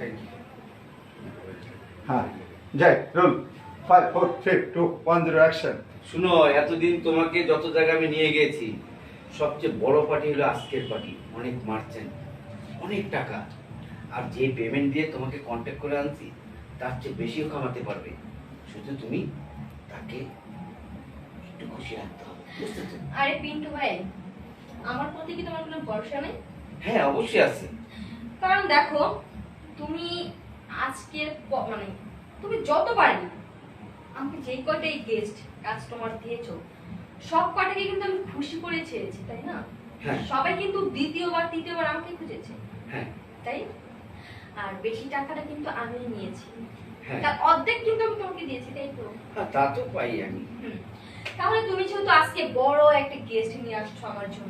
Thank you. হ্যাঁ যাই role 5 4 3 2 1 0 action. শুনো, এতদিন তোমাকে যত জায়গায় আমি নিয়ে গেছি, সবচেয়ে বড় পার্টি হলো আজকের পার্টি। অনেক মার্চেন্ট, অনেক টাকা, আর যে পেমেন্ট দিয়ে তোমাকে কন্ট্যাক্ট করে আনছি তার চেয়ে বেশিও কামাতে পারবে। শুধু তুমি তাকে একটু খুশি রাখতে হবে, বুঝতেছো? আরে পিন্টু ভাই, আমার প্রতি কি তোমার কোনো ভরসা নেই? হ্যাঁ, অবশ্যই আছে। কারণ দেখো, তুমি আজকের মানে তুমি যতবারই আমাকে যেই কয়টাই গেস্ট কাস্টমার দিয়েছো, সব কটাকে কিন্তু আমি খুশি করে ছেড়েছি, তাই না? হ্যাঁ। সবাই কিন্তু দ্বিতীয়বার তৃতীয়বার আমাকে খুঁজেছে, হ্যাঁ তাই? আর বেশি টাকাটা কিন্তু আমি নিয়েছি, হ্যাঁ তার অর্ধেক কিন্তু আমি তোমাকে দিয়েছি, তাই তো? হ্যাঁ, তা তো পাই আমি। তাহলে তুমি যেহেতু আজকে বড় একটা গেস্ট নিয়ে আসছো আমার জন্য,